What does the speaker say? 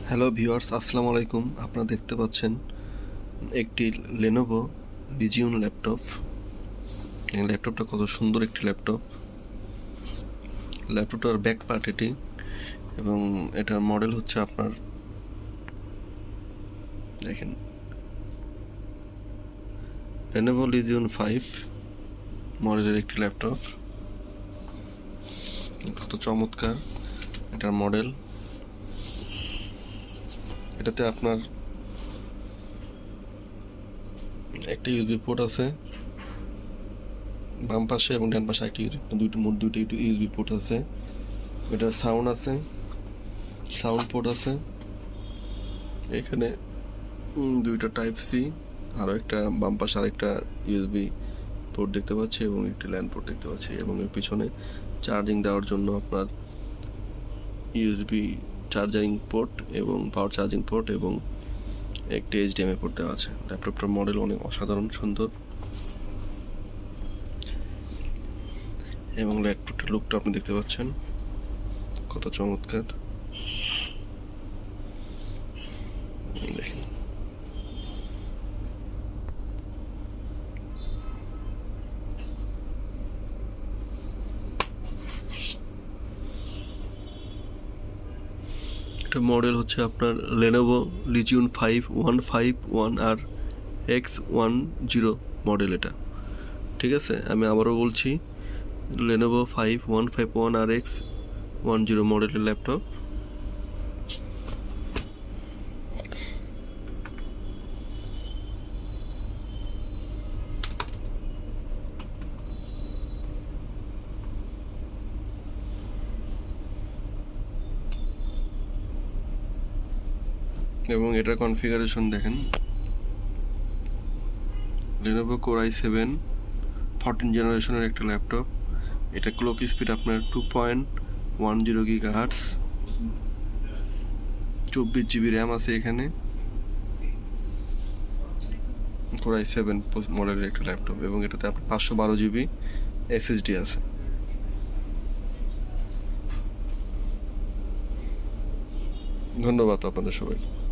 Hello viewers, আসসালামু আলাইকুম। আপনারা দেখতে পাচ্ছেন একটি লেনোভো লিজিয়ন ল্যাপটপ। এই ল্যাপটপটা কত সুন্দর একটি ল্যাপটপ। ল্যাপটপটার ব্যাক পার্ট এটি, এবং এটার মডেল হচ্ছে আপনার দেখেন লেনোভো লিজিয়ন 5 মডেলের একটি ল্যাপটপ। কত চমৎকার এটার মডেল। এটাতে আপনার একটা ইউএসবি পোর্ট আছে বাম পাশে, এবং ডান পাশে একটা দুইটা ইউএসবি পোর্ট আছে। এটার সাউন্ড আছে, সাউন্ড পোর্ট আছে। এখানে দুইটা টাইপ সি, আরও একটা বাম পাশে আরেকটা ইউএসবি পোর্ট দেখতে পাচ্ছি, এবং একটি ল্যান্ড পোর্ট দেখতে পাচ্ছি, এবং এর পিছনে চার্জিং দেওয়ার জন্য আপনার ইউএসবি চার্জিং পোর্ট এবং পাওয়ার চার্জিং পোর্ট এবং একটি এইচডিএমআই পোর্ট দেওয়া আছে। ল্যাপটপটার মডেল অনেক অসাধারণ সুন্দর, এবং ল্যাপটপটার লুকটা আপনি দেখতে পাচ্ছেন কত চমৎকার। দেখেন এটা মডেল হচ্ছে আপনার Lenovo legion 5 151R X10 model এটা। ঠিক আছে, আমি আবারও বলছি, লেনোভো 5151R X10 মডেলের ল্যাপটপ। এবং এটার কনফিগারেশন দেখেন, লেনোভো কোর i7 14 জেনারেশনের একটা ল্যাপটপ। এটা ক্লক স্পিড আপনার 2.10 GHz, 24 GB র্যাম আছে এখানে। কোর i7 মডেলের একটা ল্যাপটপ, এবং এটাতে আপনার 512 GB SSD আছে। ধন্যবাদ আপনাদের সবাইকে।